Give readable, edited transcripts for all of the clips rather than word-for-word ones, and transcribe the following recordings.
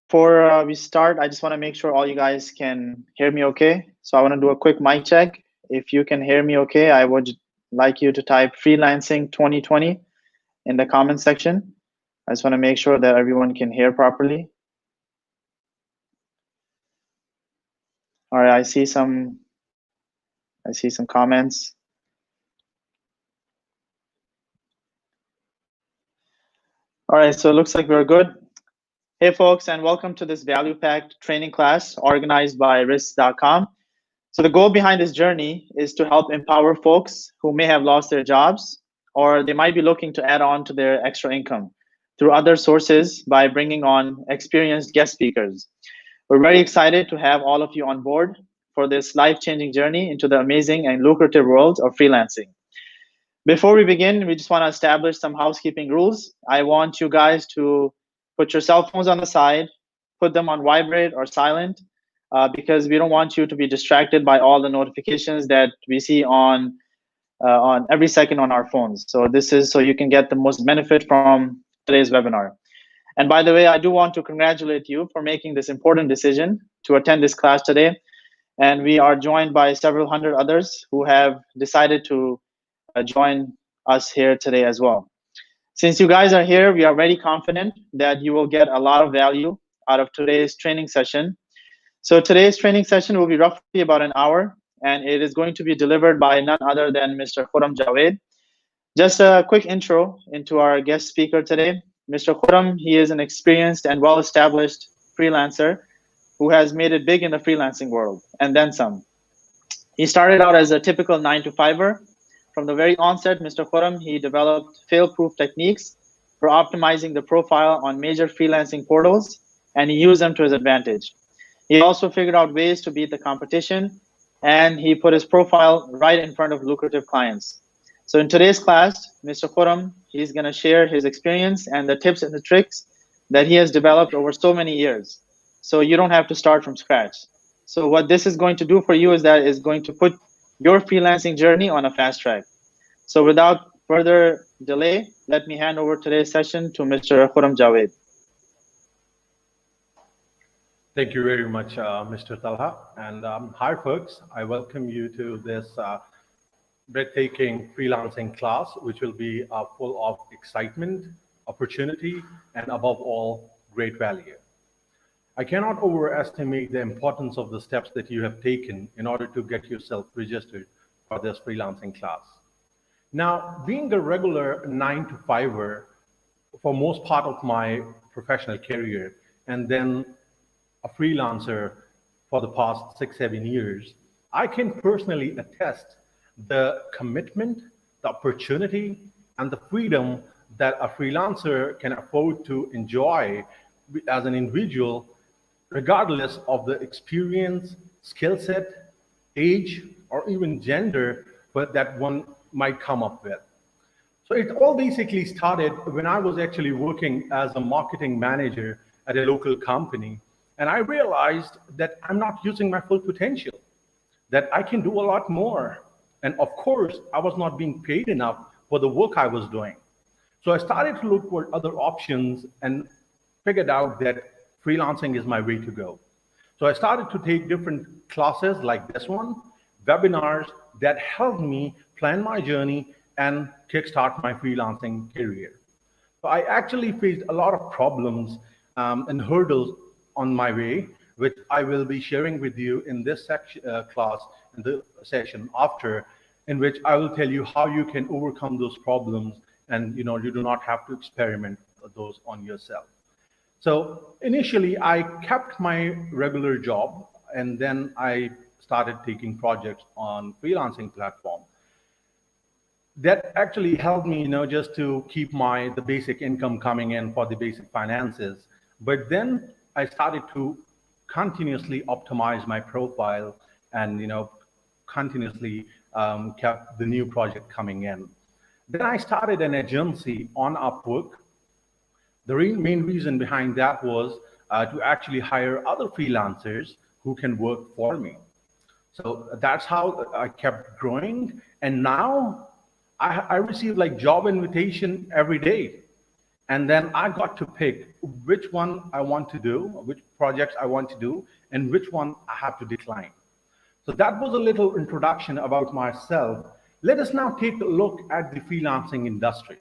Before we start, I just want to make sure all you guys can hear me okay. So I want to do a quick mic check. If you can hear me okay, I would like you to type Freelancing 2020 in the comment section. I just want to make sure that everyone can hear properly. All right, I see some comments. All right, so it looks like we're good. Hey folks, and welcome to this value-packed training class organized by RIZQQ. So the goal behind this journey is to help empower folks who may have lost their jobs, or they might be looking to add on to their extra income through other sources by bringing on experienced guest speakers. We're very excited to have all of you on board for this life-changing journey into the amazing and lucrative world of freelancing. Before we begin, we just want to establish some housekeeping rules. I want you guys to put your cell phones on the side, put them on vibrate or silent, because we don't want you to be distracted by all the notifications that we see on every second on our phones. So this is so you can get the most benefit from today's webinar. And by the way, I do want to congratulate you for making this important decision to attend this class today. And we are joined by several hundred others who have decided to join us here today as well. Since you guys are here, we are very confident that you will get a lot of value out of today's training session. So today's training session will be roughly about an hour, and it is going to be delivered by none other than Mr. Khurram Javed. Just a quick intro into our guest speaker today. Mr. Khurram, he is an experienced and well-established freelancer who has made it big in the freelancing world, and then some. He started out as a typical 9-to-5er. From the very onset, Mr. Khurram, he developed fail-proof techniques for optimizing the profile on major freelancing portals, and he used them to his advantage. He also figured out ways to beat the competition, and he put his profile right in front of lucrative clients. So in today's class, Mr. Khurram, he's going to share his experience and the tips and the tricks that he has developed over so many years. So you don't have to start from scratch. So what this is going to do for you is that it's going to put your freelancing journey on a fast track. So without further delay, let me hand over today's session to Mr. Khurram Javed. Thank you very much, Mr. Talha. And hi, folks. I welcome you to this breathtaking freelancing class, which will be full of excitement, opportunity, and above all, great value. I cannot overestimate the importance of the steps that you have taken in order to get yourself registered for this freelancing class. Now, being a regular 9-to-5er for most part of my professional career, and then a freelancer for the past 6-7 years, I can personally attest the commitment, the opportunity, and the freedom that a freelancer can afford to enjoy as an individual, regardless of the experience, skill set, age, or even gender that one might come up with. So it all basically started when I was actually working as a marketing manager at a local company, and I realized that I'm not using my full potential, that I can do a lot more. And of course, I was not being paid enough for the work I was doing. So I started to look for other options and figured out that freelancing is my way to go. So I started to take different classes like this one, webinars that helped me plan my journey and kickstart my freelancing career. So I actually faced a lot of problems and hurdles on my way, which I will be sharing with you in this class, in the session after, in which I will tell you how you can overcome those problems, and you do not have to experiment those on yourself. So initially, I kept my regular job, and then I started taking projects on freelancing platform. That actually helped me, just to keep the basic income coming in for the basic finances. But then I started to continuously optimize my profile, and continuously kept the new project coming in. Then I started an agency on Upwork. The main reason behind that was to actually hire other freelancers who can work for me. So that's how I kept growing. And now I receive like job invitation every day. And then I got to pick which one I want to do, which projects I want to do, and which one I have to decline. So that was a little introduction about myself. Let us now take a look at the freelancing industry.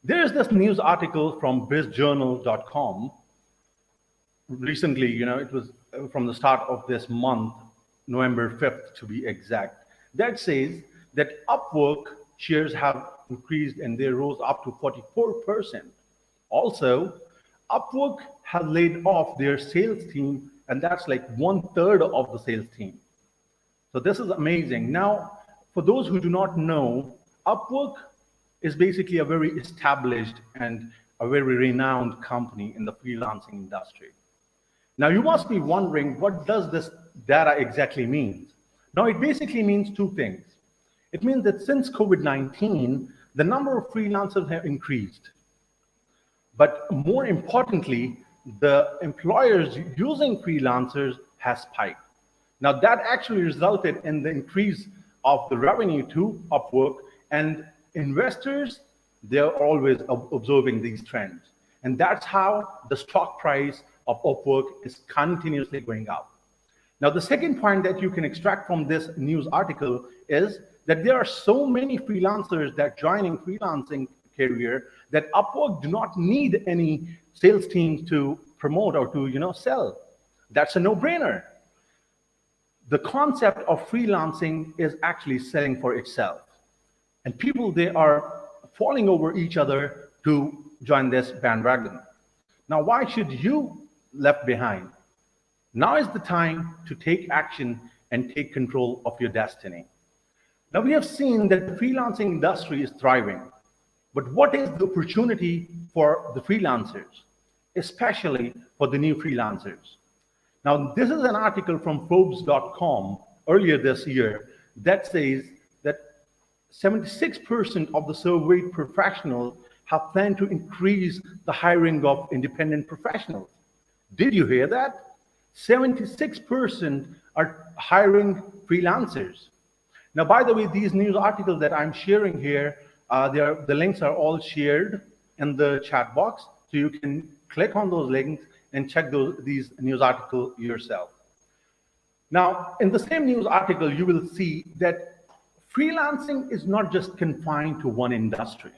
There's this news article from bizjournal.com recently, it was from the start of this month, November 5th to be exact, that says that Upwork shares have increased and they rose up to 44%. Also, Upwork has laid off their sales team, and that's like 1/3 of the sales team. So this is amazing. Now, for those who do not know, Upwork is basically a very established and a very renowned company in the freelancing industry. Now, you must be wondering, what does this data exactly mean? Now, it basically means two things. It means that since COVID-19, the number of freelancers have increased. But more importantly, the employers using freelancers has spiked. Now, that actually resulted in the increase of the revenue to Upwork, and investors, they're always observing these trends. And that's how the stock price of Upwork is continuously going up. Now, the second point that you can extract from this news article is that there are so many freelancers that joining freelancing career that Upwork do not need any sales teams to promote or to sell. That's a no-brainer. The concept of freelancing is actually selling for itself. And people, they are falling over each other to join this bandwagon. Now, why should you left behind? Now is the time to take action and take control of your destiny. Now, we have seen that the freelancing industry is thriving, but what is the opportunity for the freelancers, especially for the new freelancers? Now, this is an article from Forbes.com earlier this year that says that 76% of the surveyed professionals have planned to increase the hiring of independent professionals. Did you hear that? 76% are hiring freelancers. Now, by the way, these news articles that I'm sharing here, the links are all shared in the chat box, so you can click on those links and check these news articles yourself. Now, in the same news article, you will see that freelancing is not just confined to one industry.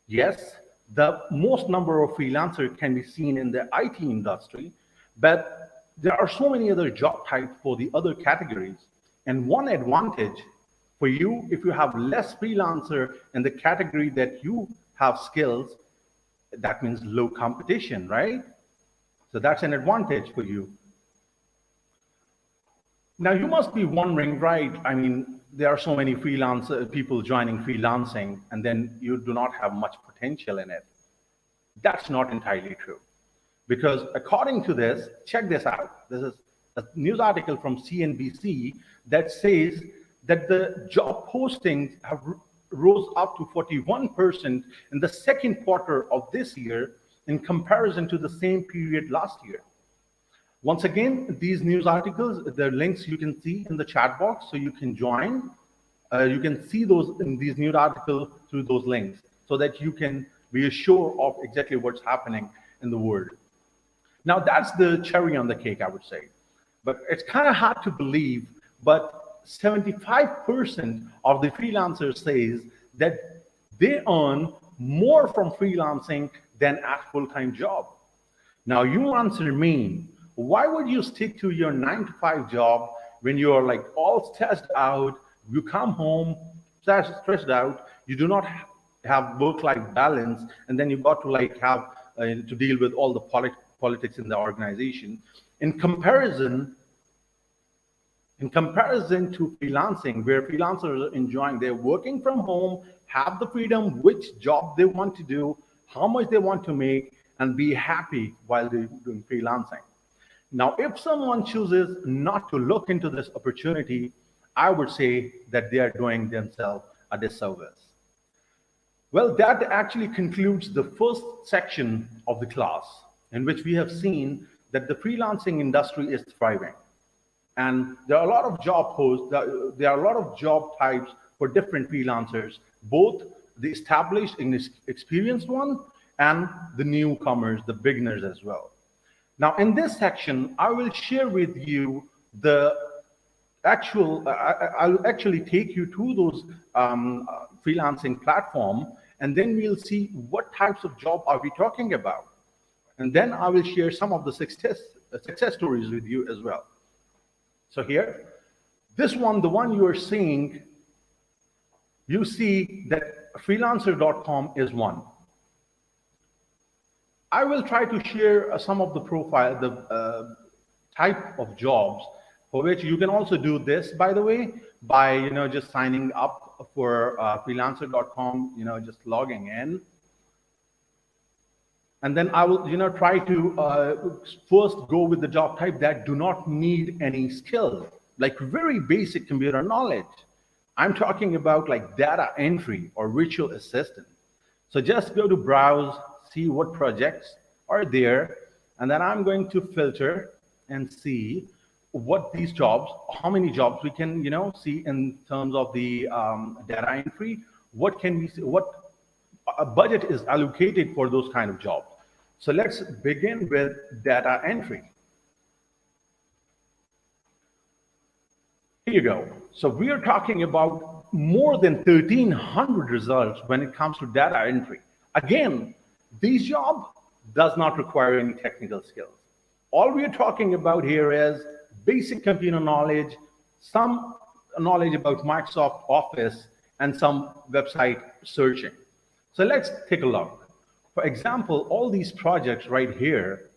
Yes, the most number of freelancers can be seen in the IT industry, but there are so many other job types for the other categories. And one advantage for you, if you have less freelancer in the category that you have skills, that means low competition, right? So that's an advantage for you. Now, you must be wondering, right? I mean, there are so many people joining freelancing, and then you do not have much potential in it. That's not entirely true. Because according to this, check this out. This is a news article from CNBC that says that the job postings have rose up to 41% in the second quarter of this year in comparison to the same period last year. Once again, these news articles, the links you can see in the chat box, so you can join. You can see those in these news articles through those links, so that you can be assured of exactly what's happening in the world. Now, that's the cherry on the cake, I would say. But it's kind of hard to believe, but 75% of the freelancers says that they earn more from freelancing than at full-time job. Now, you answer me, why would you stick to your 9-to-5 job when you are like all stressed out, you come home stressed out, you do not have work-life balance, and then you got to like have to deal with all the politics in the organization. In comparison to freelancing, where freelancers are enjoying, they're working from home, have the freedom, which job they want to do, how much they want to make, and be happy while they're doing freelancing. Now, if someone chooses not to look into this opportunity, I would say that they are doing themselves a disservice. Well, that actually concludes the first section of the class, in which we have seen that the freelancing industry is thriving. And there are a lot of job posts, there are a lot of job types for different freelancers, both the established and experienced one, and the newcomers, the beginners as well. Now, in this section, I will share with you the I'll actually take you to those freelancing platform, and then we'll see what types of job are we talking about. And then I will share some of the success stories with you as well. So here, this one, the one you are seeing, you see that freelancer.com is one. I will try to share some of the profile, the type of jobs for which you can also do this, by the way, by just signing up for freelancer.com, just logging in. And then I will try to first go with the job type that do not need any skill, like very basic computer knowledge. I'm talking about like data entry or virtual assistant. So just go to browse, see what projects are there, and then I'm going to filter and see what these jobs, how many jobs we can see in terms of the data entry. What can we see, what a budget is allocated for those kind of jobs. So let's begin with data entry. Here you go. So we are talking about more than 1,300 results when it comes to data entry. Again, this job does not require any technical skills. All we are talking about here is basic computer knowledge, some knowledge about Microsoft Office, and some website searching. So let's take a look. For example, all these projects right here,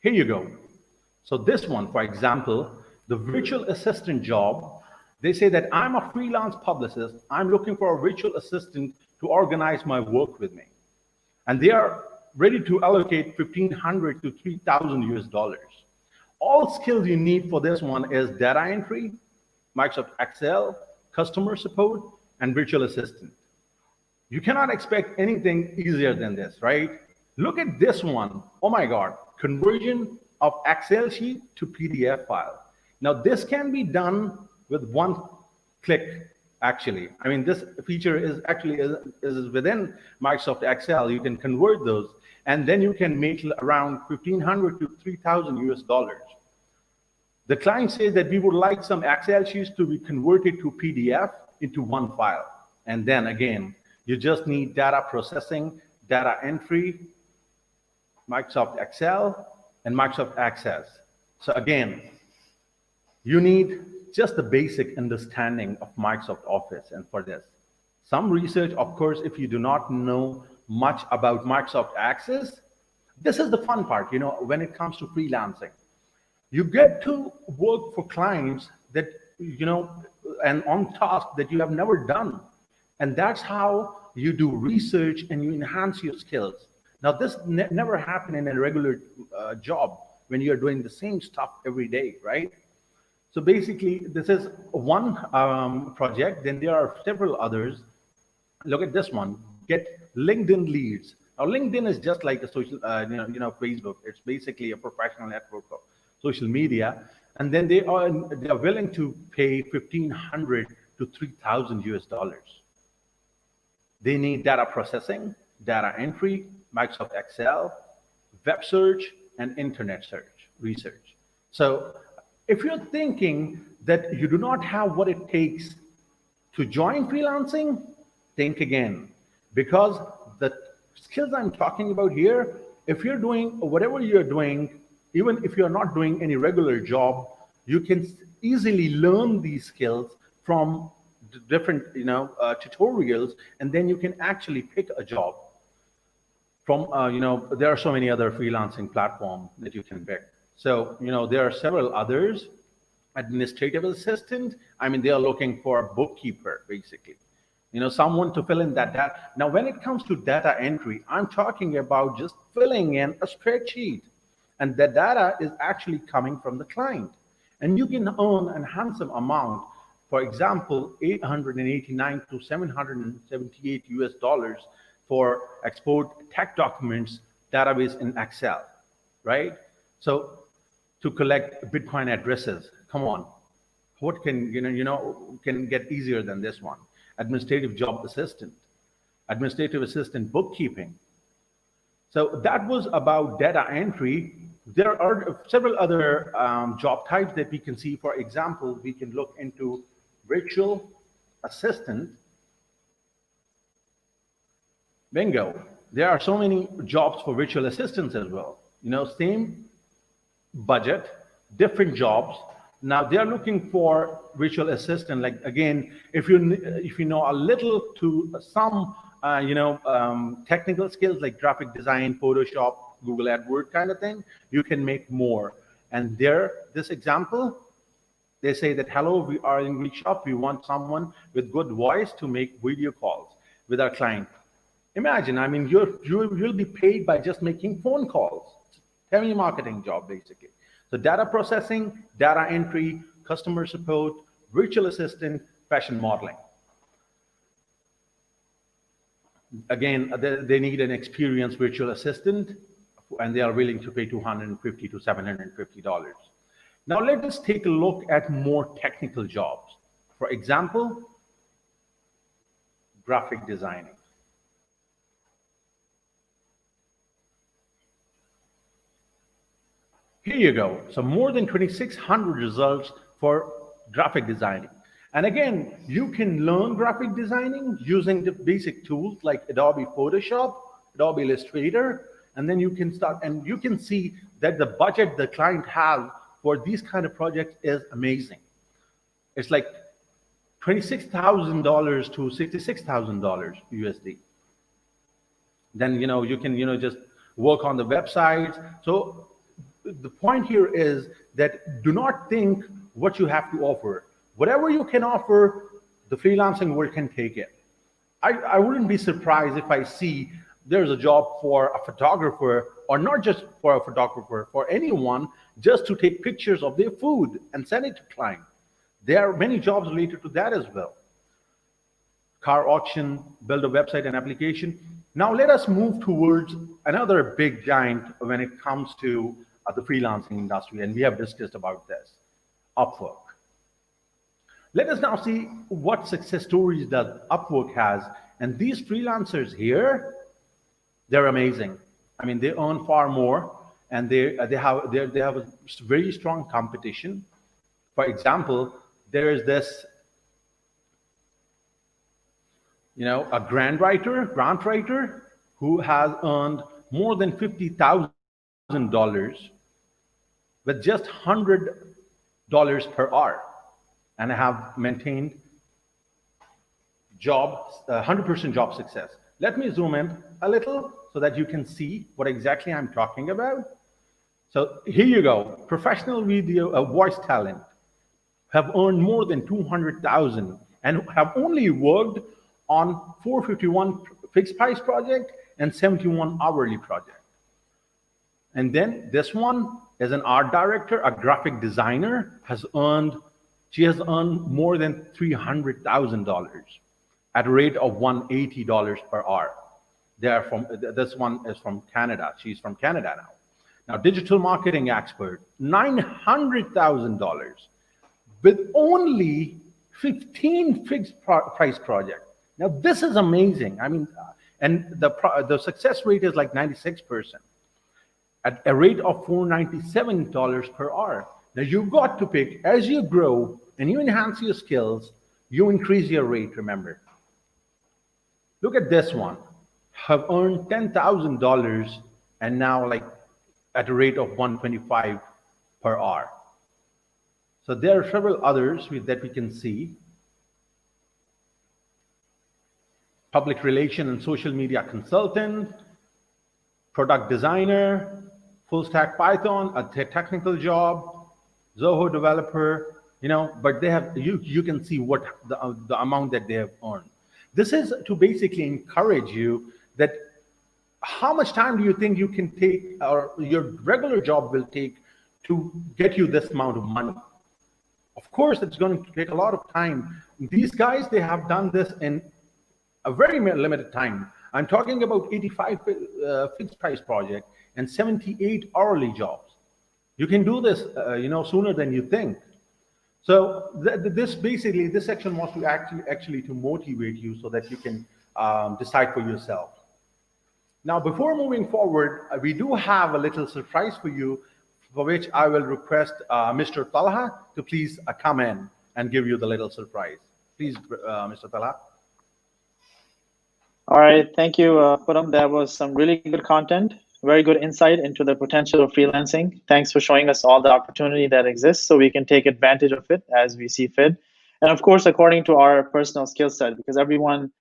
here you go. So this one, for example, the virtual assistant job, they say that I'm a freelance publicist. I'm looking for a virtual assistant to organize my work with me. And they are ready to allocate $1,500 to $3,000 US. All skills you need for this one is data entry, Microsoft Excel, customer support, and virtual assistant. You cannot expect anything easier than this, right? Look at this one. Oh my God, conversion of Excel sheet to PDF file. Now this can be done with one click, actually. I mean, this feature is actually is within Microsoft Excel. You can convert those, and then you can make around $1,500 to $3,000 US. The client says that we would like some Excel sheets to be converted to PDF into one file. And then again, you just need data processing, data entry, Microsoft Excel, and Microsoft Access. So again, you need just the basic understanding of Microsoft Office. And for this, some research, of course, if you do not know much about Microsoft Access, this is the fun part, when it comes to freelancing. You get to work for clients that, and on tasks that you have never done. And that's how you do research and you enhance your skills. Now, this never happened in a regular job when you're doing the same stuff every day, right? So basically, this is one project. Then there are several others. Look at this one. Get LinkedIn leads. Now, LinkedIn is just like a social, Facebook. It's basically a professional network of social media. And then they are willing to pay $1,500 to $3,000 US. They need data processing, data entry, Microsoft Excel, web search, and internet search, research. So if you're thinking that you do not have what it takes to join freelancing, think again, because the skills I'm talking about here, if you're doing whatever you're doing, even if you're not doing any regular job, you can easily learn these skills from different tutorials, and then you can actually pick a job from there are so many other freelancing platforms that you can pick. So there are several others. Administrative assistant, I mean, they are looking for a bookkeeper, basically, someone to fill in that data. Now when it comes to data entry, I'm talking about just filling in a spreadsheet, and the data is actually coming from the client, and you can earn a handsome amount. For example, $889 to $778 US for export tech documents database in Excel, right? So to collect Bitcoin addresses, come on, what can can get easier than this one? administrative job assistant, administrative assistant bookkeeping. So that was about data entry. There are several other job types that we can see. For example, we can look into virtual assistant. Bingo. There are so many jobs for virtual assistants as well. Same budget, different jobs. Now they are looking for virtual assistant. Like again, if you know a little to some technical skills like graphic design, Photoshop, Google AdWords kind of thing, you can make more. And this example, they say that, hello, we are in English shop. We want someone with good voice to make video calls with our client. Imagine, I mean, you'll be paid by just making phone calls. Telemarketing job, basically. So data processing, data entry, customer support, virtual assistant, fashion modeling. Again, they need an experienced virtual assistant, and they are willing to pay $250 to $750. Now let us take a look at more technical jobs. For example, graphic designing. Here you go. So more than 2,600 results for graphic designing. And again, you can learn graphic designing using the basic tools like Adobe Photoshop, Adobe Illustrator, and then you can start, and you can see that the budget the client has for these kind of projects is amazing. It's like $26,000 to $66,000 USD. Then, you can, just work on the websites. So the point here is that do not think what you have to offer. Whatever you can offer, the freelancing world can take it. I wouldn't be surprised if I see there's a job for a photographer, or not just for a photographer, for anyone, just to take pictures of their food and send it to client. There are many jobs related to that as well. Car auction, build a website and application. Now let us move towards another big giant when it comes to the freelancing industry, and we have discussed about this, Upwork. Let us now see what success stories that Upwork has. And these freelancers here, they're amazing. I mean, they earn far more, and they have a very strong competition. For example, there is this, a grant writer who has earned more than $50,000 with just $100 per hour, and have maintained 100% job success. Let me zoom in a little so that you can see what exactly I'm talking about. So here you go. Professional video voice talent have earned more than $200,000 and have only worked on 451 fixed price project and 71 hourly project. And then this one is an art director, a graphic designer, she has earned more than $300,000 at a rate of $180 per hour. This one is from Canada. She's from Canada now. Now, digital marketing expert, $900,000 with only 15 fixed price projects. Now, this is amazing. I mean, and the success rate is like 96% at a rate of $497 per hour. Now, you've got to pick, as you grow and you enhance your skills, you increase your rate, remember. Look at this one. Have earned $10,000 and now like at a rate of $125 per hour. So there are several others that we can see. Public relation and social media consultant, product designer, full stack Python, a technical job, Zoho developer, but they have, you can see what the amount that they have earned. This is to basically encourage you that how much time do you think you can take, or your regular job will take to get you this amount of money? Of course, it's going to take a lot of time. These guys, they have done this in a very limited time. I'm talking about 85 fixed price project and 78 hourly jobs. You can do this, sooner than you think. So this section was to actually to motivate you so that you can decide for yourself. Now, before moving forward, we do have a little surprise for you, for which I will request Mr. Talha to please come in and give you the little surprise. Please, Mr. Talha. All right, thank you, Khurram. That was some really good content, very good insight into the potential of freelancing. Thanks for showing us all the opportunity that exists so we can take advantage of it as we see fit. And of course, according to our personal skill set, because everyone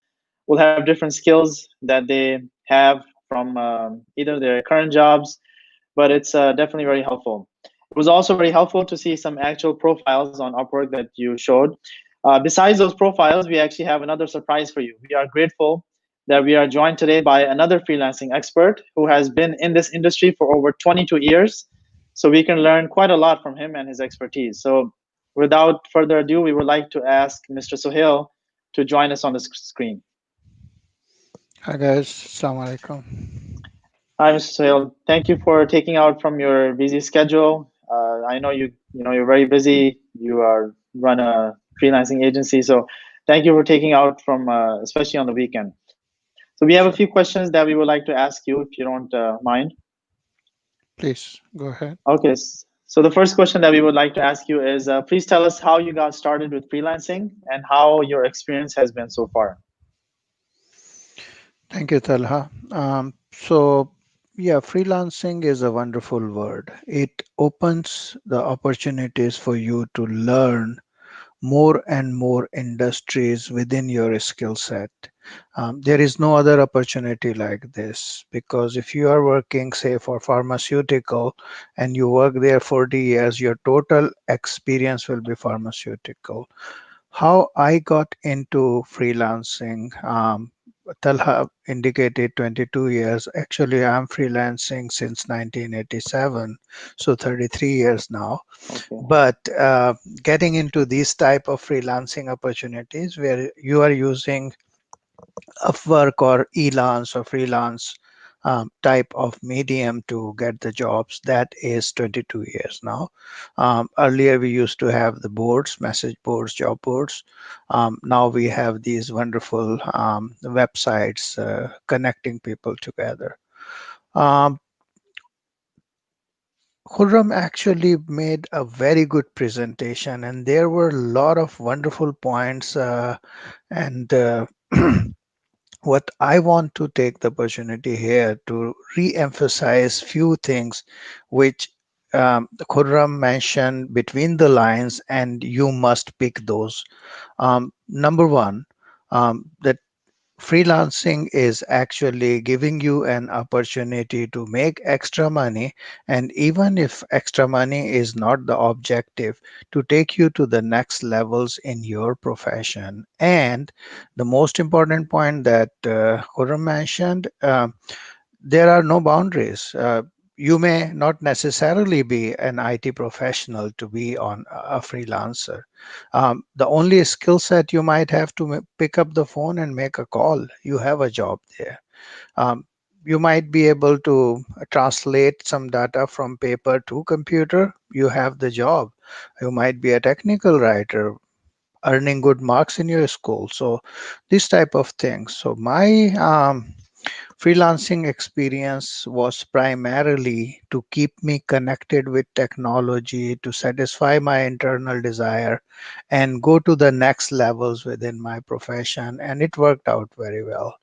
will have different skills that they have from either their current jobs, but it's definitely very helpful. It was also very helpful to see some actual profiles on Upwork that you showed. Besides those profiles, we actually have another surprise for you. We are grateful that we are joined today by another freelancing expert who has been in this industry for over 22 years. So we can learn quite a lot from him and his expertise. So without further ado, we would like to ask Mr. Sohail to join us on the screen. Hi guys, Assalamu alaikum. Hi, Mr. Sohail. Thank you for taking out from your busy schedule. I know you're very busy. You run a freelancing agency, so thank you for taking out from especially on the weekend. So we have a few questions that we would like to ask you, if you don't mind. Please go ahead. Okay. So the first question that we would like to ask you is, please tell us how you got started with freelancing and how your experience has been so far. Thank you, Talha. Yeah, freelancing is a wonderful word. It opens the opportunities for you to learn more and more industries within your skill set. There is no other opportunity like this, because if you are working, say, for pharmaceutical and you work there 40 years, your total experience will be pharmaceutical. How I got into freelancing, Talha indicated 22 years. Actually, I'm freelancing since 1987, so 33 years now. Okay. But getting into these type of freelancing opportunities where you are using Upwork or Elance or freelance type of medium to get the jobs, that is 22 years now. Earlier, we used to have the boards, message boards, job boards. Now we have these wonderful websites connecting people together. Um, Khurram actually made a very good presentation, and there were a lot of wonderful points. And What I want to take the opportunity here to re-emphasize few things which Khurram mentioned between the lines, and you must pick those. Number one, that freelancing is actually giving you an opportunity to make extra money, and even if extra money is not the objective, to take you to the next levels in your profession. And the most important point that Khurram mentioned, there are no boundaries. You may not necessarily be an IT professional to be on a freelancer. The only skill set you might have to pick up the phone and make a call. You have a job there. Um, you might be able to translate some data from paper to computer. You have the job. You might be a technical writer earning good marks in your school. So this type of things. So my freelancing experience was primarily to keep me connected with technology, to satisfy my internal desire, and go to the next levels within my profession. And it worked out very well.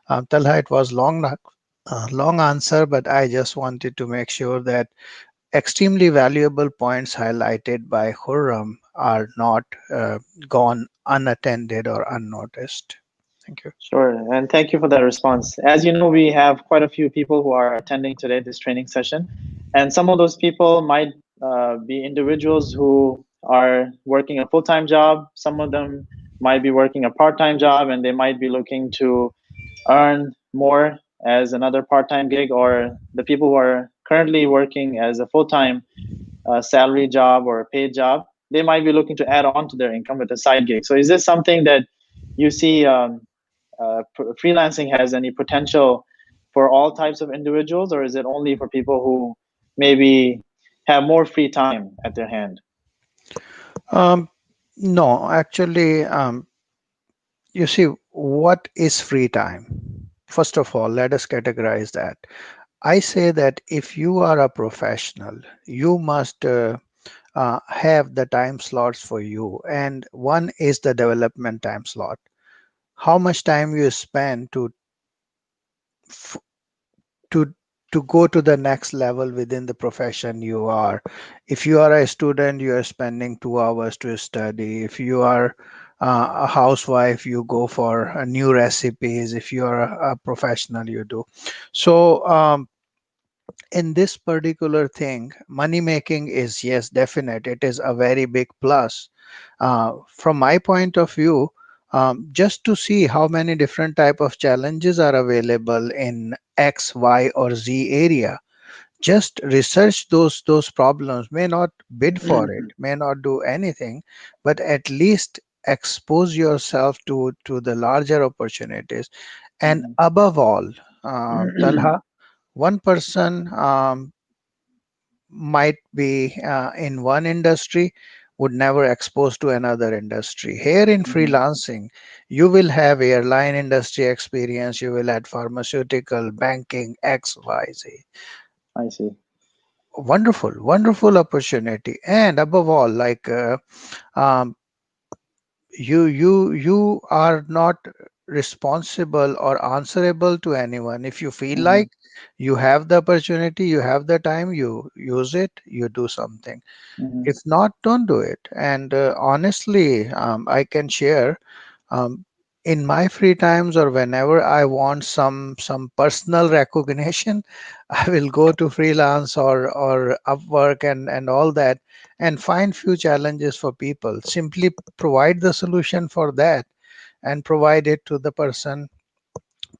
Talha, it was long answer, but I just wanted to make sure that extremely valuable points highlighted by Khurram are not gone unattended or unnoticed. Thank you. Sure, and thank you for that response. As you know, we have quite a few people who are attending today this training session, and some of those people might be individuals who are working a full-time job. Some of them might be working a part-time job, and they might be looking to earn more as another part-time gig, or the people who are currently working as a full-time salary job or a paid job, they might be looking to add on to their income with a side gig. So is this something that you see freelancing has any potential for all types of individuals, or is it only for people who maybe have more free time at their hand? Um, no, actually, you see, what is free time? First of all, let us categorize that. I say that if you are a professional, you must have the time slots for you, and one is the development time slot. How much time you spend f- to to go to the next level within the profession you are. If you are a student, you are spending 2 hours to study. If you are a housewife, you go for new recipes. If you are a professional, you do. So in this particular thing, money making is, yes, definite. It is a very big plus. From my point of view, just to see how many different type of challenges are available in X, Y, or Z area, just research those problems. May not bid for it, may not do anything, but at least expose yourself to the larger opportunities. And Mhm. above all, Talha, one person might be in one industry, would never expose to another industry. Here in Mhm. freelancing, you will have airline industry experience, you will have pharmaceutical, banking, XYZ. I see. Wonderful, wonderful opportunity. And above all, like um, you are not responsible or answerable to anyone. If you feel Mhm. like you have the opportunity, you have the time, you use it, you do something. Mhm. If not, don't do it. And honestly, I can share, um, in my free times or whenever I want some personal recognition, I will go to freelance or Upwork and all that, and find few challenges for people, simply provide the solution for that, and provide it to the person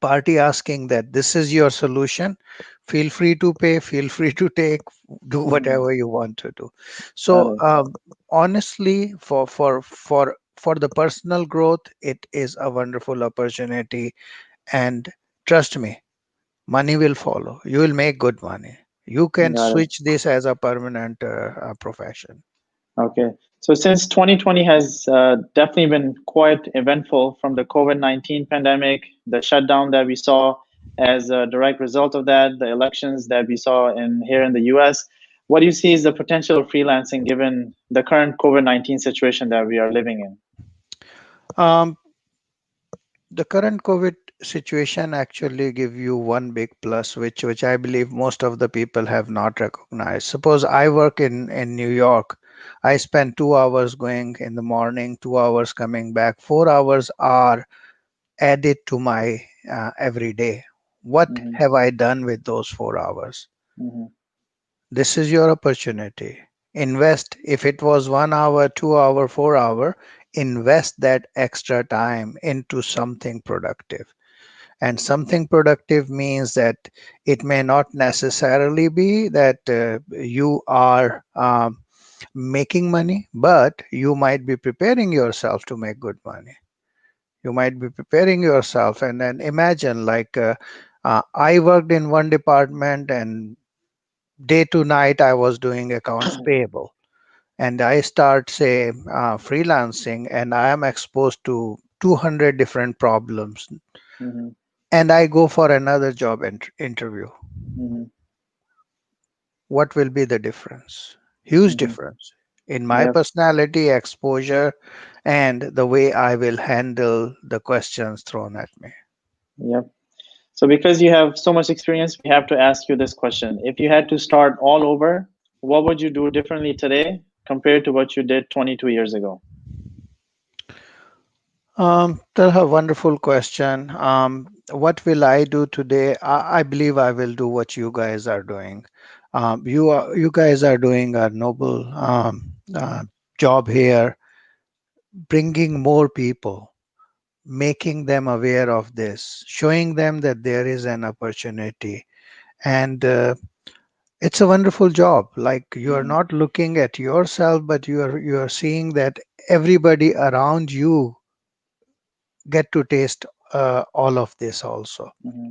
party, asking that this is your solution, feel free to pay, feel free to take, do Mhm. whatever you want to do. Got So it. honestly, for the personal growth, it is a wonderful opportunity. And trust me, money will follow, you will make good money. You can Got it. switch this as a permanent profession. Okay. So since 2020 has definitely been quite eventful from the COVID-19 pandemic, the shutdown that we saw as a direct result of that, the elections that we saw in here in the US, what do you see is the potential of freelancing given the current COVID-19 situation that we are living in? um, the current COVID situation actually give you one big plus, which I believe most of the people have not recognized. Suppose I work in New York. I spend 2 hours going in the morning, 2 hours coming back. 4 hours are added to my every day. What Hmm. have I done with those 4 hours? Hmm. This is your opportunity. Invest. If it was 1 hour, 2 hour, 4 hour, invest that extra time into something productive. And something productive means that it may not necessarily be that you are making money, but you might be preparing yourself to make good money. You might be preparing yourself. And then imagine, like, I worked in one department, and day to night I was doing accounts payable. And I start, say, freelancing, and I am exposed to 200 different problems, Hmm. and I go for another job interview. Hmm. What will be the difference? Huge Hmm. difference in my Yep. personality, exposure, and the way I will handle the questions thrown at me. Yep. So because you have so much experience, we have to ask you this question. If you had to start all over, what would you do differently today compared to what you did 22 years ago? That's a wonderful question. What will I do today? I believe I will do what you guys are doing. You guys are doing a noble job here, bringing more people, making them aware of this, showing them that there is an opportunity. And it's a wonderful job. Like, you are Hmm. not looking at yourself, but you are seeing that everybody around you get to taste all of this also. Hmm.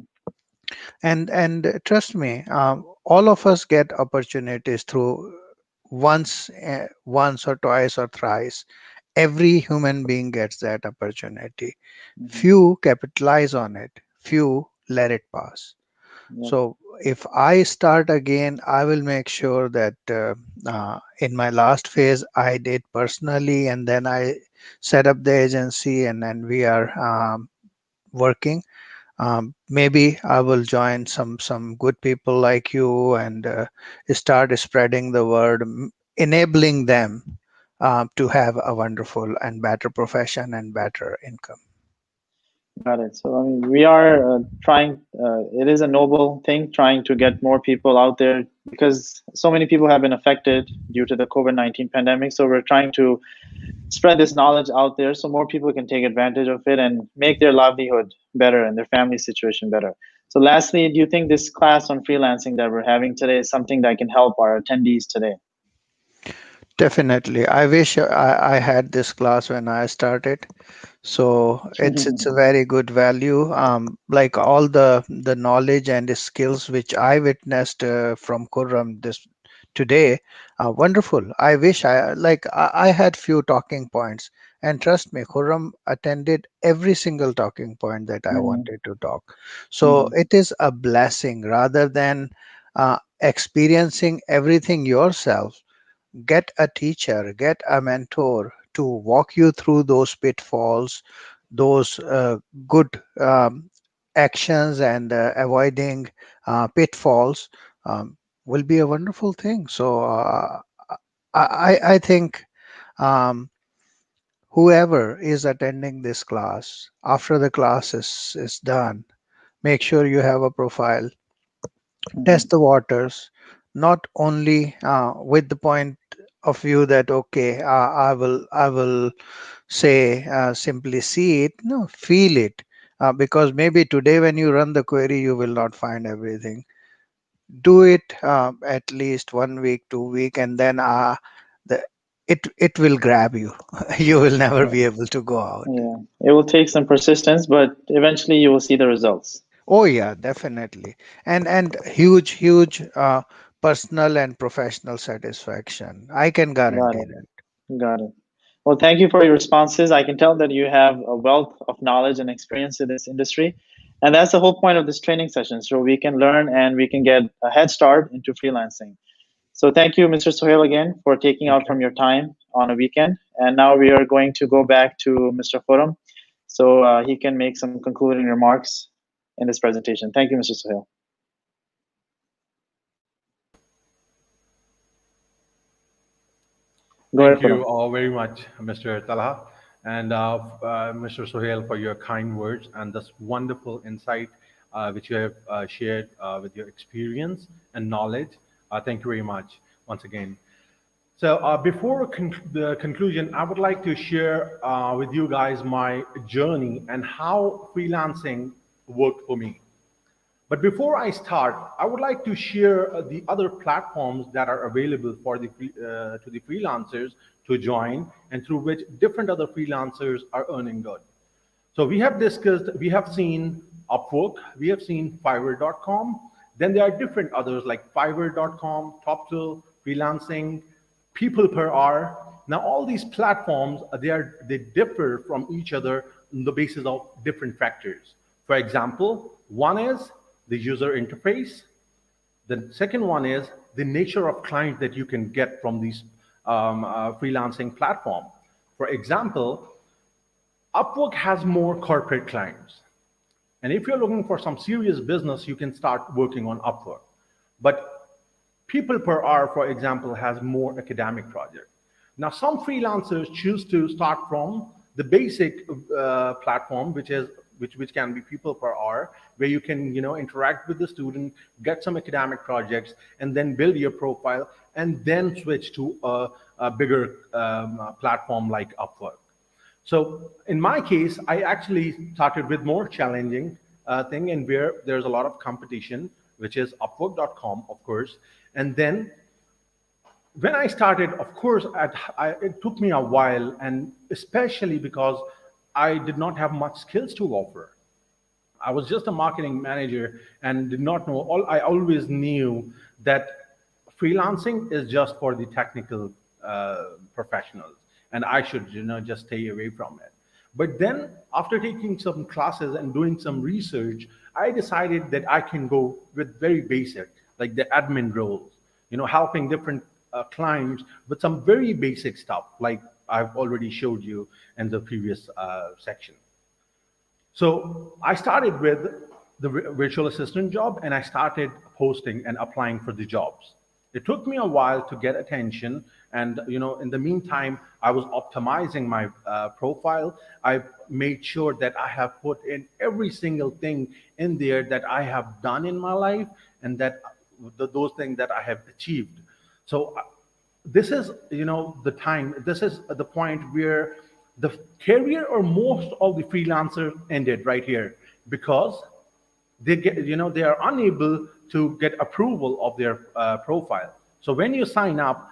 And trust me, all of us get opportunities through once or twice or thrice. Every human being gets that opportunity. Hmm. Few capitalize on it, few let it pass. Yep. So if I start again, I will make sure that in my last phase I did personally, and then I set up the agency, and then we are working. Maybe I will join some good people like you and start spreading the word, enabling them to have a wonderful and better profession and better income. Got it. So, I mean, we are trying, it is a noble thing trying to get more people out there because so many people have been affected due to the COVID-19 pandemic. So, we're trying to spread this knowledge out there so more people can take advantage of it and make their livelihood better and their family situation better. So, lastly, do you think this class on freelancing that we're having today is something that can help our attendees today? Definitely. I wish I had this class when I started. So it's a very good value. Like all the knowledge and the skills which I witnessed from Kurram this today, wonderful. I wish I had few talking points, and trust me, Kurram attended every single talking point that I Mhm, wanted to talk. So mhm, it is a blessing rather than experiencing everything yourself. Get a teacher, get a mentor to walk you through those pitfalls, those good actions, and avoiding pitfalls will be a wonderful thing. So I think um, whoever is attending this class, after the class is done, make sure you have a profile, mhm. test the waters, not only with the point of view that okay, I will say simply see it. No, feel it, because maybe today when you run the query you will not find everything. Do it at least 1 week, 2 week, and then the it will grab you. You will never Yeah, be able to go out. yeah. It will take some persistence, but eventually you will see the results. Oh yeah, definitely. And huge personal and professional satisfaction, I can Got guarantee it. that. Got it. Well, thank you for your responses. I can tell that you have a wealth of knowledge and experience in this industry. And that's the whole point of this training session. So we can learn and we can get a head start into freelancing. So thank you, Mr. Sohail, again for taking Thank out you. from your time on a weekend. And now we are going to go back to Mr. Khurram so he can make some concluding remarks in this presentation. Thank you, Mr. Sohail. Go ahead, Thank Khurram. you all very much, Mr. Talha and Mr. Sohail, for your kind words and this wonderful insight which you have shared with your experience and knowledge. Thank you very much once again. So before the conclusion, I would like to share with you guys my journey and how freelancing worked for me. But before I start, I would like to share the other platforms that are available for to the freelancers to join and through which different other freelancers are earning good. So we have seen Upwork, we have seen Fiverr.com. Then there are different others like Fiverr.com, Toptal, Freelancing, People Per Hour. Now all these platforms, they differ from each other on the basis of different factors. For example, one is the user interface. The second one is the nature of clients that you can get from these freelancing platform. For example, Upwork has more corporate clients. And if you're looking for some serious business, you can start working on Upwork. But People Per Hour, for example, has more academic projects. Now, some freelancers choose to start from the basic platform, which can be People Per Hour, where you can interact with the student, get some academic projects, and then build your profile, and then switch to a bigger platform like Upwork. So in my case, I actually started with more challenging thing and where there's a lot of competition, which is Upwork.com, of course. And then when I started, of course, it took me a while, and especially because I did not have much skills to offer. I was just a marketing manager and did not know. I always knew that freelancing is just for the technical professionals, and I should, just stay away from it. But then, after taking some classes and doing some research, I decided that I can go with very basic, like the admin roles, helping different clients with some very basic stuff, like I've already showed you in the previous section. So I started with the virtual assistant job, and I started posting and applying for the jobs. It took me a while to get attention, and in the meantime, I was optimizing my profile. I made sure that I have put in every single thing in there that I have done in my life, and that those things that I have achieved. So this is the time, this is the point where the career or most of the freelancers ended right here, because they are unable to get approval of their profile. So when you sign up,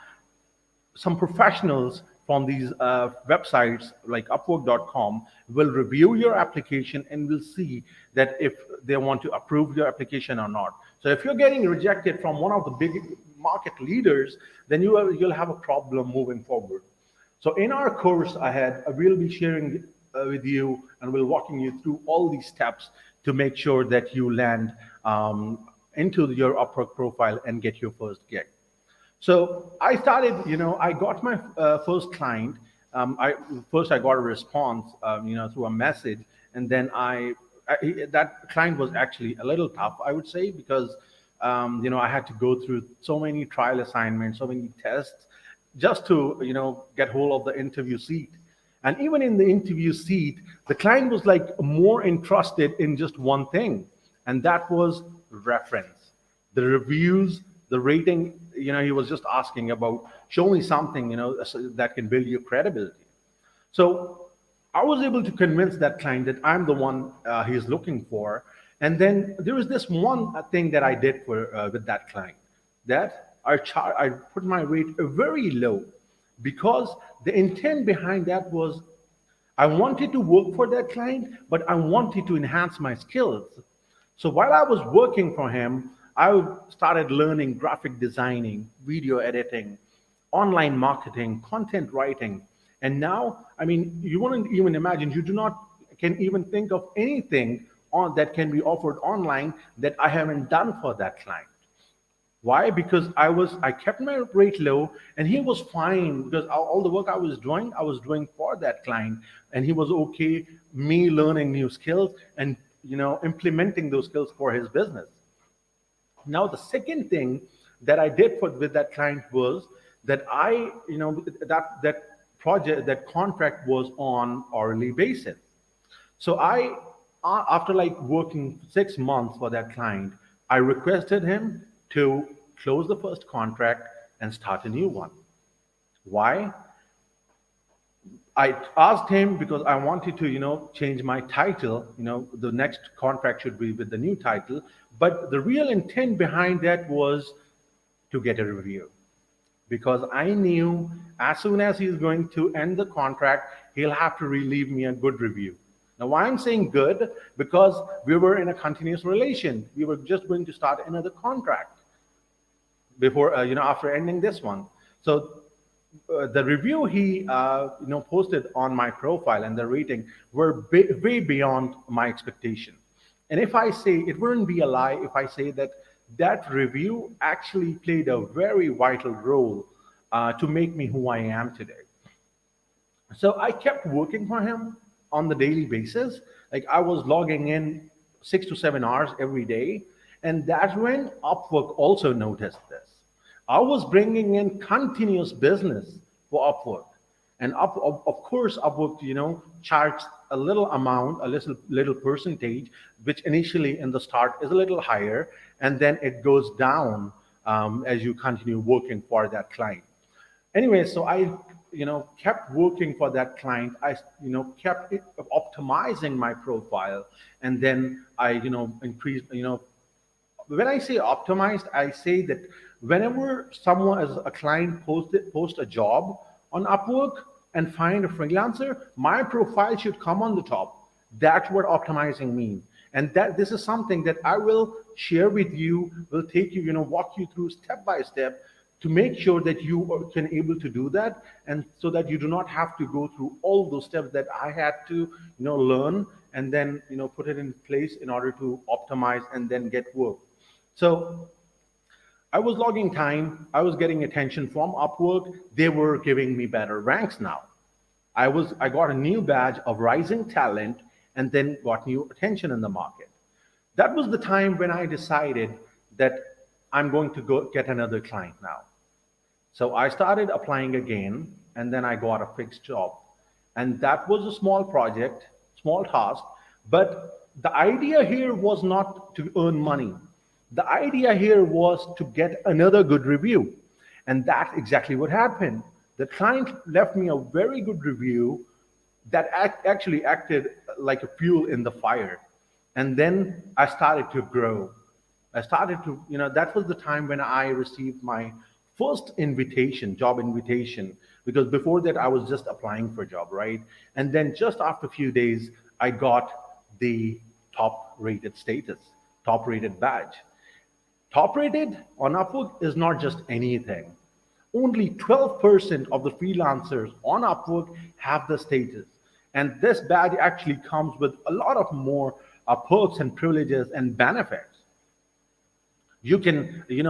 some professionals from these websites like upwork.com will review your application and will see that if they want to approve your application or not. So if you're getting rejected from one of the big market leaders, then you'll have a problem moving forward. So in our course ahead, I will be sharing with you, and we'll walking you through all these steps to make sure that you land into your Upwork profile and get your first gig. So I started, I got my first client. I got a response, through a message, and then that client was actually a little tough, I would say, because I had to go through so many trial assignments, so many tests, just to get hold of the interview seat. And even in the interview seat, the client was like more interested in just one thing, and that was reference, the reviews, the rating. He was just asking about, show me something that can build your credibility. So I was able to convince that client that I'm the one he's looking for. And then there was this one thing that I did with that client, that I put my rate very low, because the intent behind that was I wanted to work for that client, but I wanted to enhance my skills. So while I was working for him, I started learning graphic designing, video editing, online marketing, content writing. And now, you wouldn't even imagine, you do not can even think of anything that can be offered online that I haven't done for that client. Why? Because I kept my rate low, and he was fine, because all the work I was doing for that client, and he was okay me learning new skills and implementing those skills for his business. Now the second thing that I did with that client was that that project, that contract was on hourly basis. So after like working 6 months for that client, I requested him to close the first contract and start a new one. Why? I asked him because I wanted to, change my title. The next contract should be with the new title. But the real intent behind that was to get a review, because I knew as soon as he's going to end the contract, he'll have to leave me a good review. Now, why I'm saying good? Because we were in a continuous relation. We were just going to start another contract before, after ending this one. So the review he, posted on my profile and the rating were way beyond my expectation. And if I say, it wouldn't be a lie if I say that that review actually played a very vital role to make me who I am today. So I kept working for him on the daily basis. Like I was logging in 6 to 7 hours every day. And that's when Upwork also noticed this. I was bringing in continuous business for Upwork. And of course, Upwork, charged a little amount, a little percentage, which initially in the start is a little higher. And then it goes down as you continue working for that client. Anyway, so I kept working for that client. I kept optimizing my profile, and then I increased. When I say optimized, I say that whenever someone as a client post a job on Upwork and find a freelancer, my profile should come on the top. That's what optimizing means. And that this is something that I will share with you, will take you, walk you through step by step to make sure that you can able to do that, and so that you do not have to go through all those steps that I had to, learn, and then, put it in place in order to optimize and then get work. So I was logging time, I was getting attention from Upwork, they were giving me better ranks now. I got a new badge of rising talent, and then got new attention in the market. That was the time when I decided that I'm going to go get another client now. So I started applying again, and then I got a fixed job. And that was a small project, small task, but the idea here was not to earn money. The idea here was to get another good review. And that's exactly what happened. The client left me a very good review that actually acted like a fuel in the fire. And then I started to grow. I started to, that was the time when I received my first invitation, job invitation, because before that I was just applying for a job, right? And then just after a few days, I got the top rated status, top rated badge. Top rated on Upwork is not just anything. Only 12% of the freelancers on Upwork have the status. And this badge actually comes with a lot of more perks and privileges and benefits. You can, the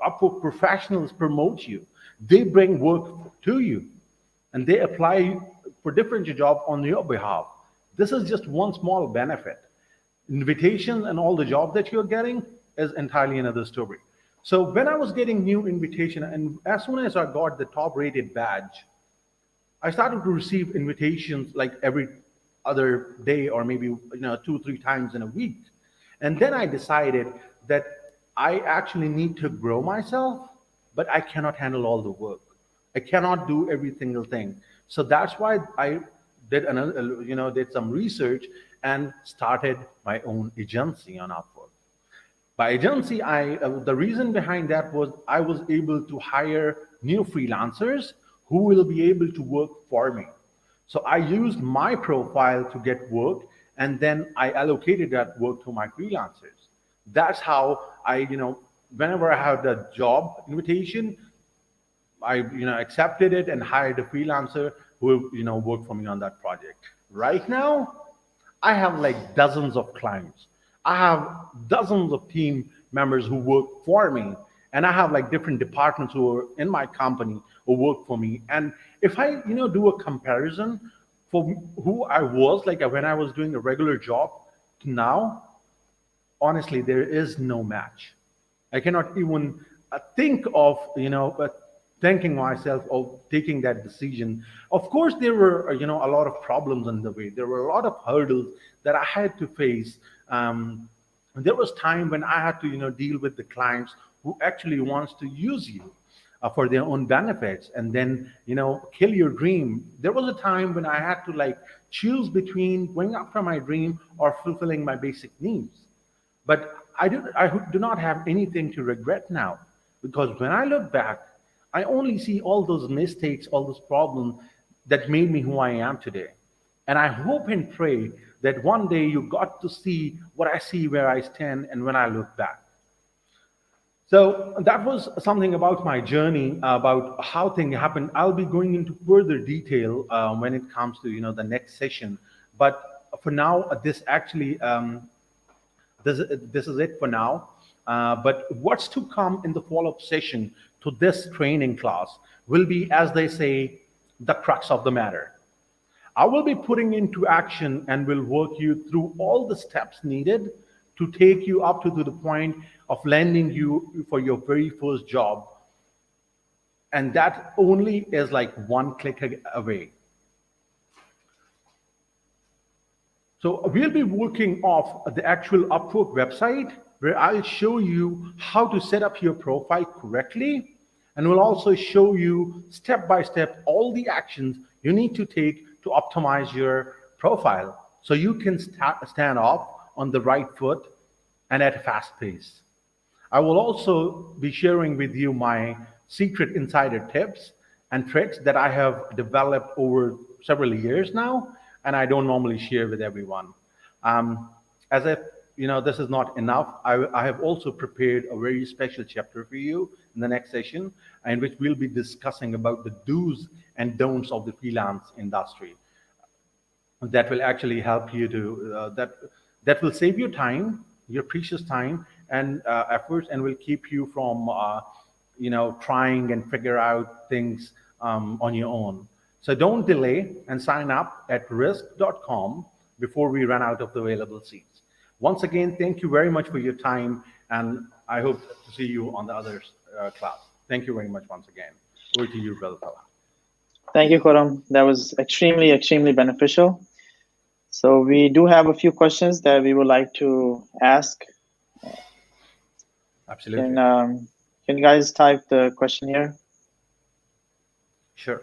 Upwork professionals promote you. They bring work to you, and they apply for different jobs on your behalf. This is just one small benefit. Invitations and all the jobs that you're getting is entirely another story. So when I was getting new invitation, and as soon as I got the top rated badge, I started to receive invitations like every other day, or maybe 2-3 times in a week. And then I decided that I actually need to grow myself, but I cannot handle all the work. I cannot do every single thing. So that's why I did did some research and started my own agency on Upwork. By agency, the reason behind that was I was able to hire new freelancers who will be able to work for me. So I used my profile to get work, and then I allocated that work to my freelancers. That's how I, whenever I had a job invitation, I, accepted it and hired a freelancer who, worked for me on that project. Right now, I have like dozens of clients. I have dozens of team members who work for me, and I have like different departments who are in my company who work for me. And if I, do a comparison for who I was like when I was doing a regular job to now, honestly, there is no match. I cannot even think of, thanking myself of taking that decision. Of course, there were, a lot of problems on the way. There were a lot of hurdles that I had to face. There was time when I had to, deal with the clients who actually wants to use you for their own benefits, and then, kill your dream. There was a time when I had to like choose between going after my dream or fulfilling my basic needs. But I do not have anything to regret now, because when I look back, I only see all those mistakes, all those problems that made me who I am today. And I hope and pray that one day you got to see what I see where I stand and when I look back. So that was something about my journey, about how things happened. I'll be going into further detail when it comes to the next session. But for now, this actually this is it for now. But what's to come in the follow-up session to this training class will be, as they say, the crux of the matter. I will be putting into action and will work you through all the steps needed to take you up to the point of landing you for your very first job. And that only is like one click away. So we'll be working off the actual Upwork website, where I'll show you how to set up your profile correctly. And we'll also show you step by step all the actions you need to take to optimize your profile so you can stand off on the right foot and at a fast pace. I will also be sharing with you my secret insider tips and tricks that I have developed over several years now, and I don't normally share with everyone. As if this is not enough, I have also prepared a very special chapter for you in the next session, in which we'll be discussing about the do's and don'ts of the freelance industry. That will actually help you to that will save your time, your precious time and efforts, and will keep you from trying and figure out things on your own. So don't delay and sign up at risk.com before we run out of the available seats. Once again, thank you very much for your time, and I hope to see you on the other class. Thank you very much once again. Over to you, Brother Talha. Thank you, Khurram. That was extremely beneficial. So we do have a few questions that we would like to ask. Absolutely. Can you guys type the question here? Sure.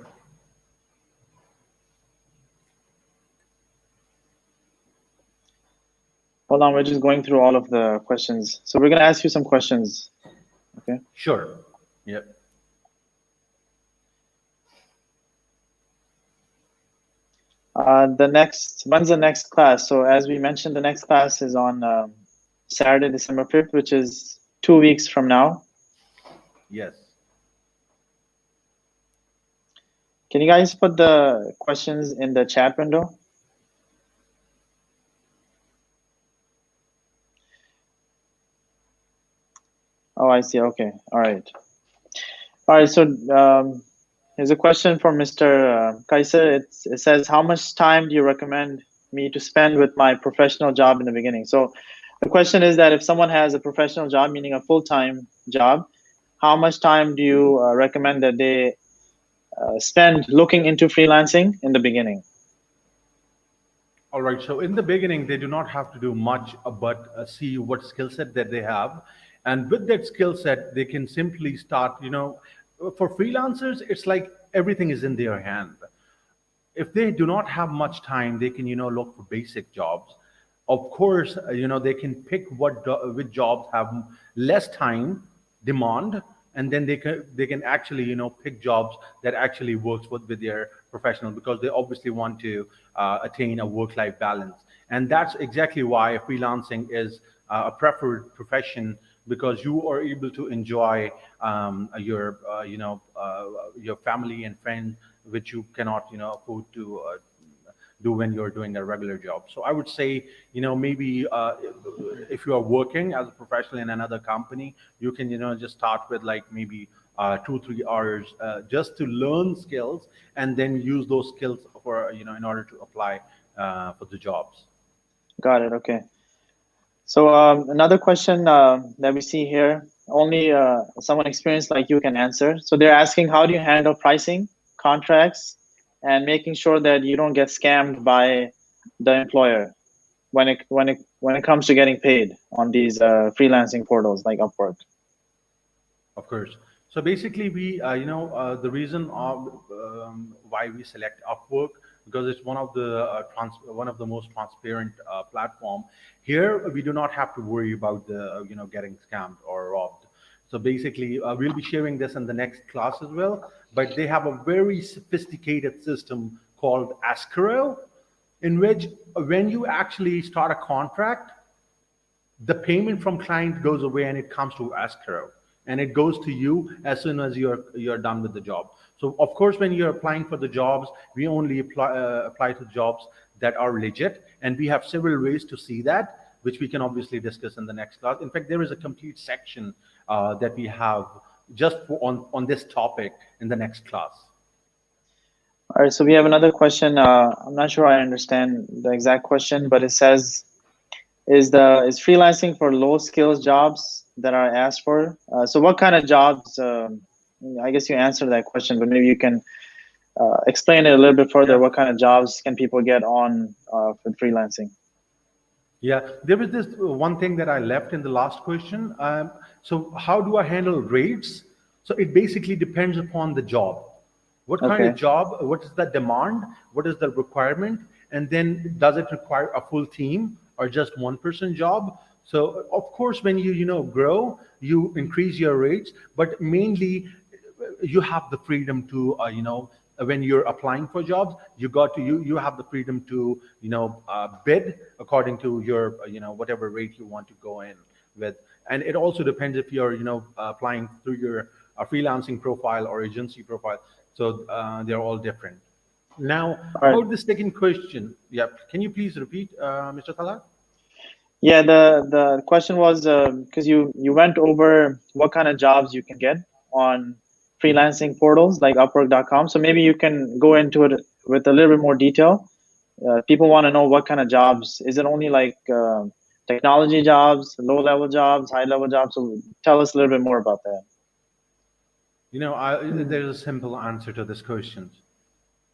Hold on, we're just going through all of the questions. So we're going to ask you some questions. Okay. Sure. Yep. When's the next class? So as we mentioned, the next class is on Saturday, December 5th, which is 2 weeks from now. Yes. Can you guys put the questions in the chat window? Oh, I see. Okay. All right. All right. So here's a question from Mr. Kaiser. It says, how much time do you recommend me to spend with my professional job in the beginning? So the question is that if someone has a professional job, meaning a full-time job, how much time do you recommend that they spend looking into freelancing in the beginning? All right. So in the beginning, they do not have to do much, but see what skill set that they have. And with that skill set, they can simply start, for freelancers, it's like everything is in their hand. If they do not have much time, they can, look for basic jobs. Of course, they can pick which jobs have less time demand, and then they can actually pick jobs that actually works with their professional, because they obviously want to attain a work-life balance. And that's exactly why freelancing is a preferred profession, because you are able to enjoy your family and friends, which you cannot afford to do when you're doing a regular job. So I would say, maybe if you are working as a professional in another company, you can, just start with like maybe 2-3 hours just to learn skills, and then use those skills for, in order to apply for the jobs. Got it. Okay. So another question that we see here, only someone experienced like you can answer. So they're asking, how do you handle pricing, contracts, and making sure that you don't get scammed by the employer when it comes to getting paid on these freelancing portals like Upwork? Of course. So basically, we the reason of why we select Upwork, because it's one of the most transparent platform. Here we do not have to worry about the getting scammed or robbed. So basically, we'll be sharing this in the next class as well. But they have a very sophisticated system called escrow, in which when you actually start a contract, the payment from client goes away and it comes to escrow, and it goes to you as soon as you're done with the job. So of course, when you're applying for the jobs, we only apply to jobs that are legit, and we have several ways to see that, which we can obviously discuss in the next class. In fact, there is a complete section that we have just on this topic in the next class. All right, so we have another question. I'm not sure I understand the exact question, but it says, is freelancing for low skills jobs that are asked for? So what kind of jobs? I guess you answered that question, but maybe you can explain it a little bit further. Yeah. What kind of jobs can people get on for freelancing? Yeah, there was this one thing that I left in the last question. So how do I handle rates? So it basically depends upon the job. What kind of job? What is the demand? What is the requirement? And then does it require a full team or just one person job? So of course, when you grow, you increase your rates, but mainly you have the freedom to when you're applying for jobs, you have the freedom to bid according to your whatever rate you want to go in with. And it also depends if you're applying through your freelancing profile or agency profile. So they're all different. Now, All right. about the second question, yeah, can you please repeat, Mr. Talha? Yeah, the question was because you went over what kind of jobs you can get on freelancing portals like Upwork.com. So maybe you can go into it with a little bit more detail. People want to know what kind of jobs. Is it only like technology jobs, low-level jobs, high-level jobs? So tell us a little bit more about that. There's a simple answer to this question.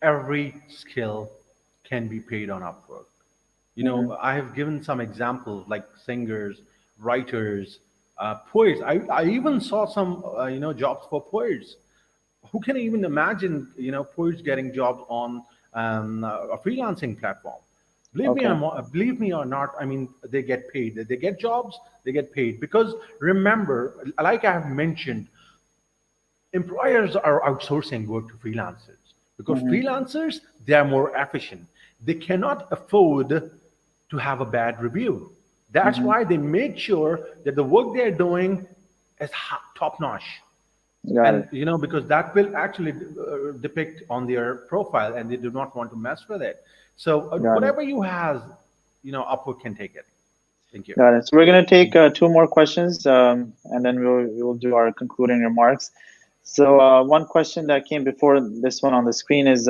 Every skill can be paid on Upwork. I have given some examples like singers, writers, poets. I even saw some, jobs for poets. Who can even imagine, poets getting jobs on a freelancing platform? Okay. Believe me or not, I mean, they get paid. They get jobs, they get paid. Because remember, like I have mentioned, employers are outsourcing work to freelancers because freelancers, they are more efficient. They cannot afford to have a bad review. That's why they make sure that the work they're doing is top notch. Got And it. because that will actually depict on their profile, and they do not want to mess with it. So Got it. whatever you have, Upwork can take it. Thank you. Got it. So we're going to take two more questions, and then we'll do our concluding remarks. So one question that came before this one on the screen is,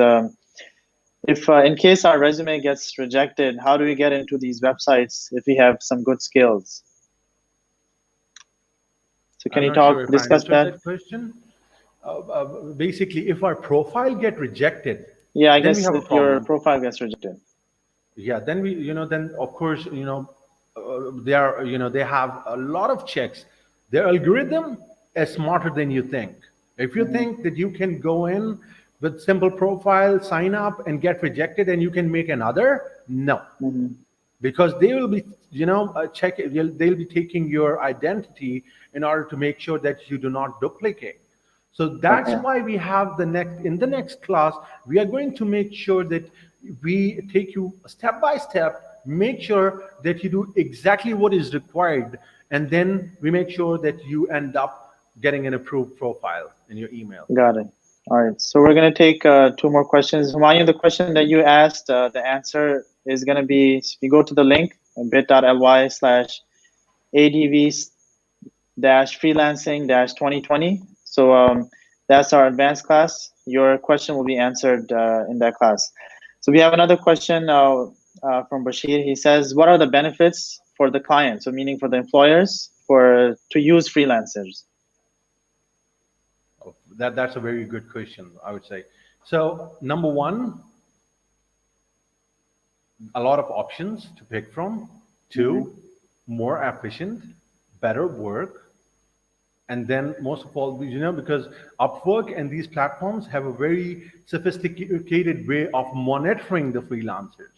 if in case our resume gets rejected, how do we get into these websites if we have some good skills? So can I'm you not sure if I discuss understood that? that question. Basically, if our profile get rejected, Yeah, I then we guess have a if your problem. profile gets rejected. Yeah, then then of course, they are, they have a lot of checks. Their algorithm is smarter than you think. If you think that you can go in with simple profile, sign up and get rejected and you can make another, no. Because they will be, they'll be taking your identity in order to make sure that you do not duplicate. So that's Okay. why we have in the next class, we are going to make sure that we take you step by step, make sure that you do exactly what is required, and then we make sure that you end up getting an approved profile in your email. Got it. All right. So we're going to take two more questions. Humayun, the question that you asked, the answer is going to be, if you go to the link, bit.ly/adv-freelancing-2020. So that's our advanced class. Your question will be answered in that class. So we have another question from Bashir. He says, what are the benefits for the client? So meaning for the employers to use freelancers? That's a very good question, I would say. So number one, a lot of options to pick from. Two, more efficient, better work. And then most of all, because Upwork and these platforms have a very sophisticated way of monitoring the freelancers.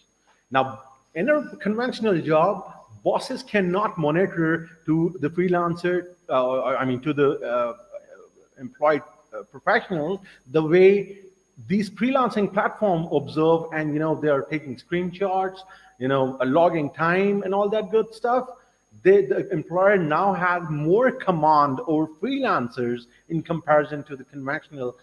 Now, in a conventional job, bosses cannot monitor to the freelancer, to the employed professionals the way these freelancing platform observe, and they are taking screenshots, logging time and all that good stuff. The employer now has more command over freelancers in comparison to the conventional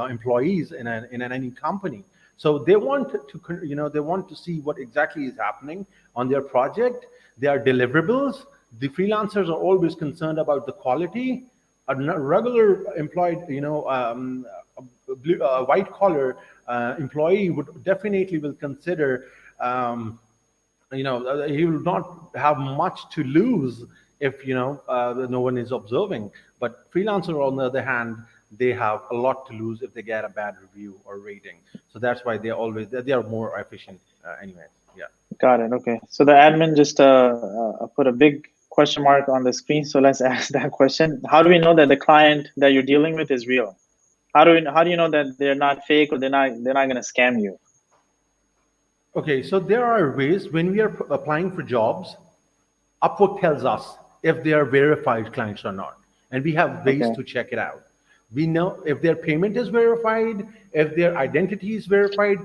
employees in any company. So they want to see what exactly is happening on their project, their deliverables. The freelancers are always concerned about the quality. A regular employed, white collar employee would definitely will consider, he will not have much to lose if no one is observing. But freelancer, on the other hand, they have a lot to lose if they get a bad review or rating. So that's why they are more efficient anyway. Yeah. Got it. Okay. So the admin just put a big question mark on the screen. So let's ask that question. How do we know that the client that you're dealing with is real? How do you know that they're not fake, or they're not going to scam you? Okay, so there are ways when we are applying for jobs, Upwork tells us if they are verified clients or not, and we have ways to check it out. We know if their payment is verified, if their identity is verified.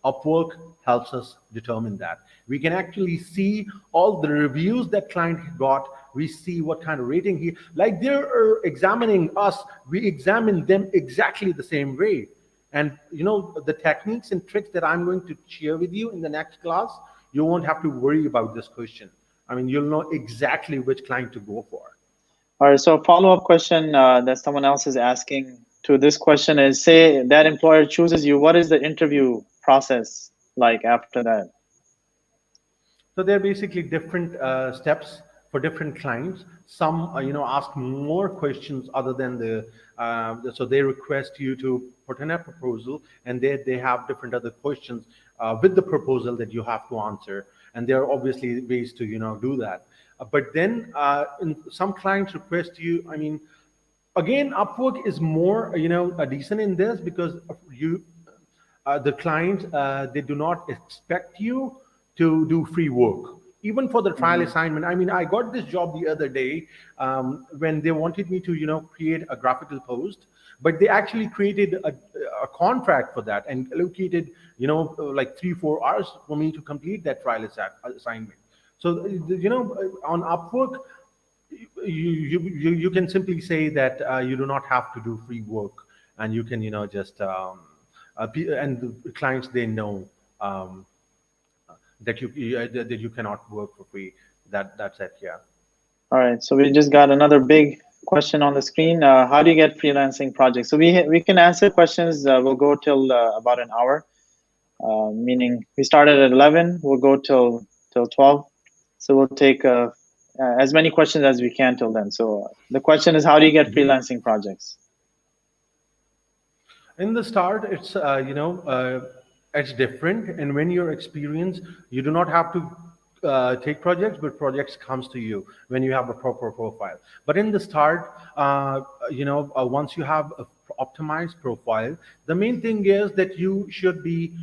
Upwork helps us determine that. We can actually see all the reviews that client got. We see what kind of rating he, like they're examining us. We examine them exactly the same way. And the techniques and tricks that I'm going to share with you in the next class, you won't have to worry about this question. I mean, you'll know exactly which client to go for. All right, so a follow-up question that someone else is asking to this question is, say that employer chooses you, what is the interview process like after that? So there are basically different steps for different clients. Some, ask more questions other than so they request you to put in a proposal, and they have different other questions with the proposal that you have to answer. And there are obviously ways to, do that. But then some clients request you, I mean, again, Upwork is more, decent in this because the clients, they do not expect you to do free work even for the trial assignment. I mean, I got this job the other day when they wanted me to create a graphical post, but they actually created a contract for that and allocated like 3-4 hours for me to complete that trial assignment. So on Upwork, you can simply say that you do not have to do free work, and you can just and the clients, they know that you cannot work for free. That's it. Yeah. All right, so we just got another big question on the screen. How do you get freelancing projects? So we can answer questions. We'll go till about an hour, meaning we started at 11. We'll go till 12. So we'll take as many questions as we can till then. So the question is, how do you get freelancing projects? In the start, it's different, and when you're experienced, you do not have to take projects, but projects comes to you when you have a proper profile. But in the start, once you have a optimized profile, the main thing is that you should be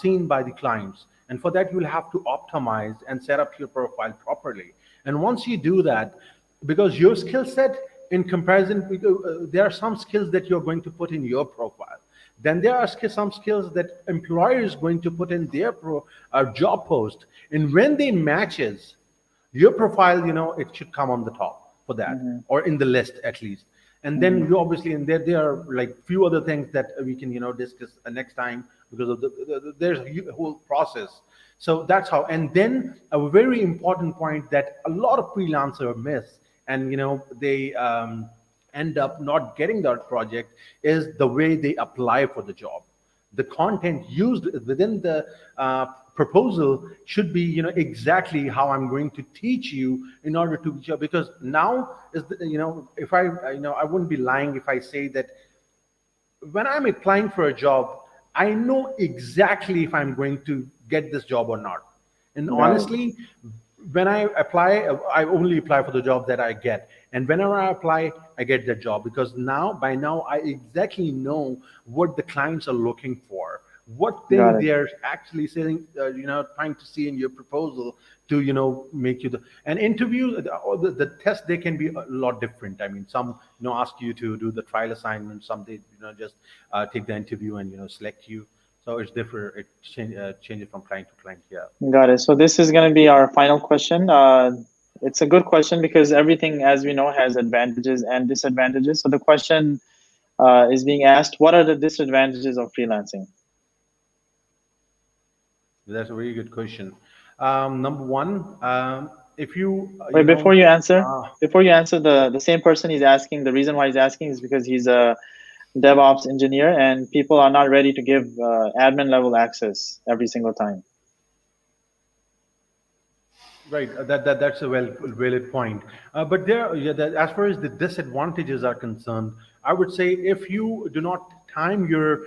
seen by the clients, and for that you'll have to optimize and set up your profile properly. And once you do that, because your skill set in comparison, there are some skills that you're going to put in your profile. Then there are some skills that employer is going to put in their job post. And when they matches, your profile, it should come on the top for that, or in the list at least. And then you obviously, and there are like few other things that we can, discuss next time, because of there's a whole process. So that's how. And then a very important point that a lot of freelancers miss, and they end up not getting that project, is the way they apply for the job. The content used within the proposal should be exactly how I'm going to teach you in order to, because now is if I wouldn't be lying if I say that when I'm applying for a job, I know exactly if I'm going to get this job or not. And honestly, when I apply, I only apply for the job that I get. And whenever I apply, I get the job, because by now, I exactly know what the clients are looking for, what thing they're actually saying, trying to see in your proposal to, make you and interview. The test, they can be a lot different. I mean, some, ask you to do the trial assignment. Some they, just take the interview and, select you. So it's different. It changes from client to client. Yeah. Got it. So this is going to be our final question. It's a good question because everything, as we know, has advantages and disadvantages. So the question is being asked: what are the disadvantages of freelancing? That's a very good question. Number one, if you wait, before you answer, the same person is asking. The reason why he's asking is because he's a DevOps engineer, and people are not ready to give admin level access every single time. Right, that's a valid point. But as far as the disadvantages are concerned, I would say if you do not time your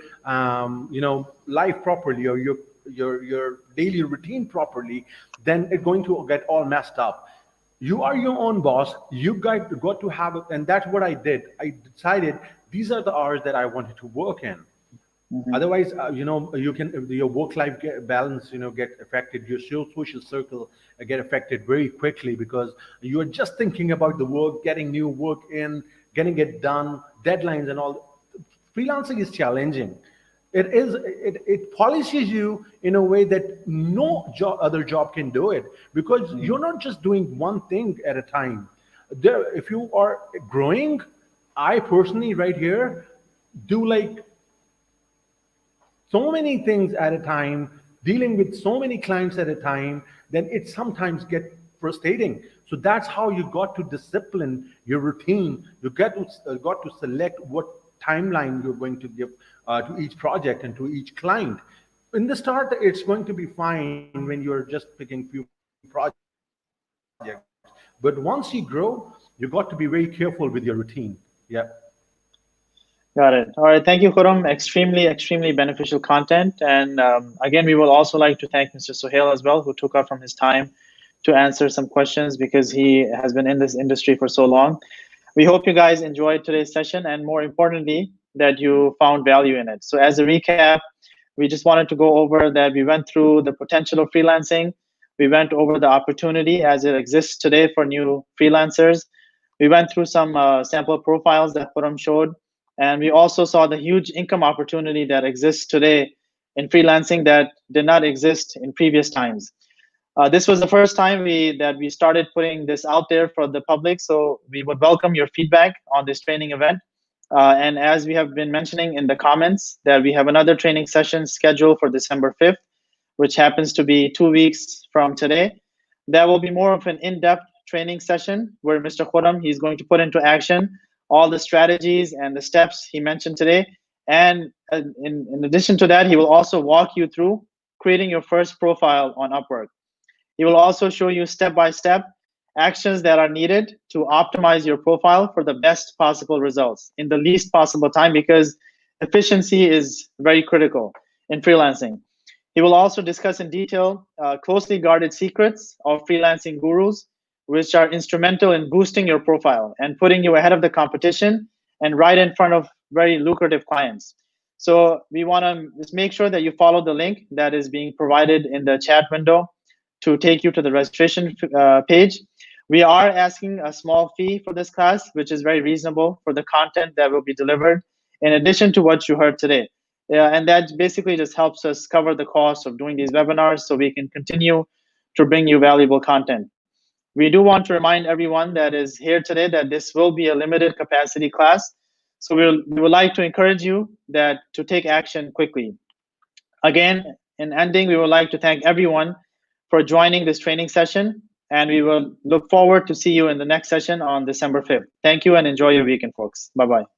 life properly, or your daily routine properly, then it's going to get all messed up. You are your own boss. You got to have it, and that's what I did. I decided these are the hours that I wanted to work in. Otherwise, your work-life balance, get affected. Your social circle get affected very quickly, because you are just thinking about the work, getting new work in, getting it done, deadlines and all. freelancing is challenging. It polishes you in a way that no other job can do it, because you're not just doing one thing at a time. If you are growing, I personally right here do like so many things at a time, dealing with so many clients at a time, then it sometimes get frustrating. So that's how you got to discipline your routine. You got to select what timeline you're going to give to each project and to each client. In the start, it's going to be fine when you're just picking few projects. But once you grow, you got to be very careful with your routine. Yeah. Got it. All right. Thank you, Khurram. Extremely beneficial content. And again, we will also like to thank Mr. Sohail as well, who took out from his time to answer some questions because he has been in this industry for so long. We hope you guys enjoyed today's session, and more importantly, that you found value in it. So as a recap, we just wanted to go over that we went through the potential of freelancing. We went over the opportunity as it exists today for new freelancers. We went through some sample profiles that Khurram showed. And we also saw the huge income opportunity that exists today in freelancing that did not exist in previous times. This was the first time that we started putting this out there for the public. So we would welcome your feedback on this training event. And as we have been mentioning in the comments, that we have another training session scheduled for December 5th, which happens to be 2 weeks from today. That will be more of an in-depth training session where Mr. Khurram, he's going to put into action all the strategies and the steps he mentioned today. And in addition to that, he will also walk you through creating your first profile on Upwork. He will also show you step-by-step actions that are needed to optimize your profile for the best possible results in the least possible time, because efficiency is very critical in freelancing. He will also discuss in detail closely guarded secrets of freelancing gurus, which are instrumental in boosting your profile and putting you ahead of the competition and right in front of very lucrative clients. So we want to just make sure that you follow the link that is being provided in the chat window to take you to the registration page. We are asking a small fee for this class, which is very reasonable for the content that will be delivered, in addition to what you heard today. And that basically just helps us cover the cost of doing these webinars so we can continue to bring you valuable content. We do want to remind everyone that is here today that this will be a limited capacity class. So we would like to encourage you to take action quickly. Again, in ending, we would like to thank everyone for joining this training session, and we will look forward to see you in the next session on December 5th. Thank you and enjoy your weekend, folks. Bye-bye.